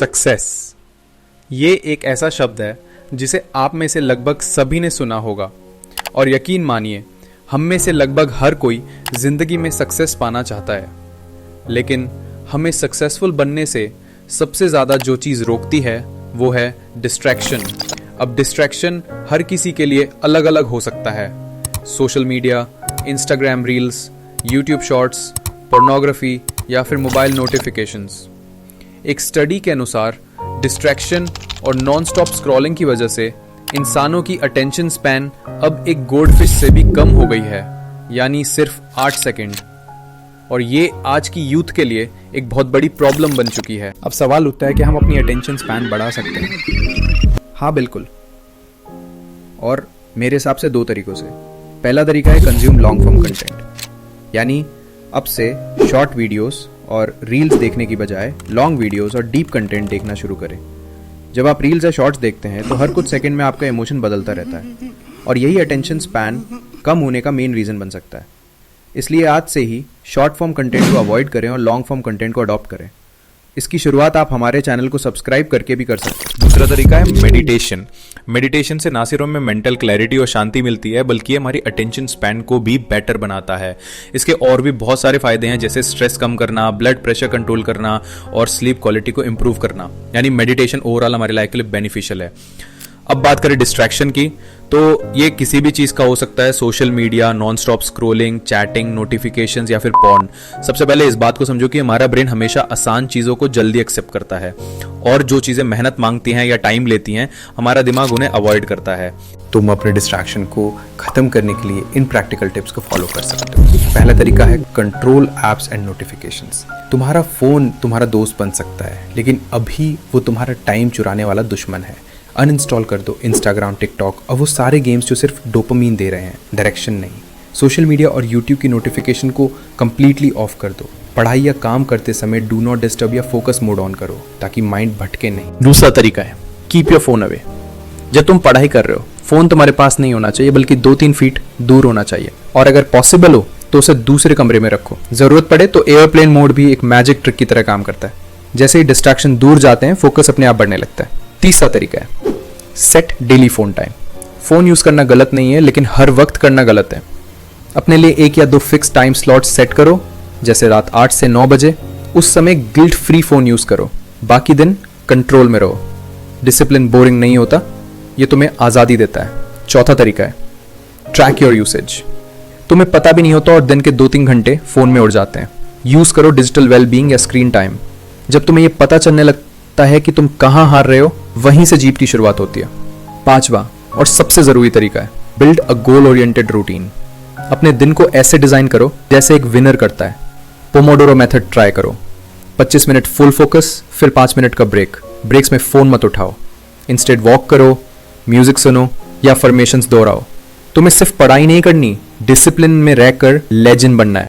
Success ये एक ऐसा शब्द है जिसे आप में से लगभग सभी ने सुना होगा और यकीन मानिए हम में से लगभग हर कोई जिंदगी में सक्सेस पाना चाहता है, लेकिन हमें सक्सेसफुल बनने से सबसे ज़्यादा जो चीज़ रोकती है वो है डिस्ट्रैक्शन। अब डिस्ट्रैक्शन हर किसी के लिए अलग अलग हो सकता है। Social media, Instagram reels, YouTube shorts, pornography या फिर मोबाइल नोटिफिकेशंस। एक स्टडी के अनुसार डिस्ट्रैक्शन और नॉन स्टॉप स्क्रॉलिंग की वजह से इंसानों की अटेंशन स्पैन अब एक गोल्डफिश से भी कम हो गई है, यानी सिर्फ 8 सेकंड। और ये आज की यूथ के लिए एक बहुत बड़ी प्रॉब्लम बन चुकी है। अब सवाल उठता है कि हम अपनी अटेंशन स्पैन बढ़ा सकते हैं। हाँ, बिल्कुल। और मेरे हिसाब से 2 तरीकों से। पहला तरीका है कंज्यूम लॉन्ग फॉर्म कंटेंट, यानी अब से शॉर्ट वीडियोस और रील्स देखने की बजाय लॉन्ग वीडियोस और डीप कंटेंट देखना शुरू करें। जब आप रील्स या शॉर्ट्स देखते हैं तो हर कुछ सेकंड में आपका इमोशन बदलता रहता है और यही अटेंशन स्पैन कम होने का मेन रीज़न बन सकता है। इसलिए आज से ही शॉर्ट फॉर्म कंटेंट को अवॉइड करें और लॉन्ग फॉर्म कंटेंट को अडॉप्ट करें। इसकी शुरुआत आप हमारे चैनल को सब्सक्राइब करके भी कर सकते हैं। दूसरा तरीका है मेडिटेशन। मेडिटेशन से ना सिर्फ हमें मेंटल क्लैरिटी और शांति मिलती है, बल्कि हमारी अटेंशन स्पैन को भी बेटर बनाता है। इसके और भी बहुत सारे फायदे हैं, जैसे स्ट्रेस कम करना, ब्लड प्रेशर कंट्रोल करना और स्लीप क्वालिटी को इंप्रूव करना। यानी मेडिटेशन ओवरऑल हमारे लाइफ के लिए बेनिफिशियल है। अब बात करें डिस्ट्रैक्शन की, तो ये किसी भी चीज़ का हो सकता है। Social media, non stop scrolling, chatting, notifications या फिर पॉर्न। सबसे पहले इस बात को समझो कि हमारा ब्रेन हमेशा आसान चीज़ों को जल्दी एक्सेप्ट करता है और जो चीज़ें मेहनत मांगती हैं या टाइम लेती हैं, हमारा दिमाग उन्हें अवॉइड करता है। तुम अपने डिस्ट्रैक्शन को खत्म करने के लिए इन प्रैक्टिकल टिप्स को फॉलो कर सकते हो। पहला तरीका है कंट्रोल एप्स एंड नोटिफिकेशंस। तुम्हारा फोन तुम्हारा दोस्त बन सकता है, लेकिन अभी वो तुम्हारा टाइम चुराने वाला दुश्मन है। अनइंस्टॉल कर दो इंस्टाग्राम, टिकटॉक और वो सारे गेम्स जो सिर्फ डोपामीन दे रहे हैं, डायरेक्शन नहीं। सोशल मीडिया और यूट्यूब की नोटिफिकेशन को कंप्लीटली ऑफ कर दो। पढ़ाई या काम करते समय डू नॉट डिस्टर्ब या फोकस मोड ऑन करो, ताकि माइंड भटके नहीं। दूसरा तरीका है कीप योर फोन अवे। जब तुम पढ़ाई कर रहे हो, फोन तुम्हारे पास नहीं होना चाहिए, बल्कि 2-3 फीट दूर होना चाहिए। और अगर पॉसिबल हो तो उसे दूसरे कमरे में रखो। जरूरत पड़े तो एयरप्लेन मोड भी एक मैजिक ट्रिक की तरह काम करता है। जैसे ही डिस्ट्रैक्शन दूर जाते हैं, फोकस अपने आप बढ़ने लगता है। तीसरा तरीका है set daily phone time. Phone use करना गलत नहीं है, लेकिन हर वक्त करना गलत है। अपने लिए 1 या 2 फिक्स टाइम स्लॉट सेट करो, जैसे रात 8 से 9 बजे। उस समय गिल्ट फ्री फोन यूज करो, बाकी दिन कंट्रोल में रहो। डिसिप्लिन बोरिंग नहीं होता, ये तुम्हें आजादी देता है। चौथा तरीका है ट्रैक योर यूसेज। तुम्हें पता भी नहीं होता और दिन के 2-3 घंटे फोन में उड़ जाते हैं। यूज करो डिजिटल वेलबींग या स्क्रीन टाइम। जब तुम्हें यह पता चलने लगता है कि तुम कहां हार रहे हो, वहीं से जीत की शुरुआत होती है। 5वां और सबसे जरूरी तरीका है build a goal oriented routine. अपने दिन को ऐसे डिजाइन करो जैसे एक विनर करता है। पोमोडोरो मेथड ट्राई करो। 25 मिनट फुल फोकस, फिर 5 मिनट का ब्रेक। ब्रेक्स में फोन मत उठाओ, इंस्टेड वॉक करो, म्यूजिक सुनो या फॉर्मेशंस दोहराओ। तुम्हें सिर्फ पढ़ाई नहीं करनी, डिसिप्लिन में रहकर लेजेंड बनना है।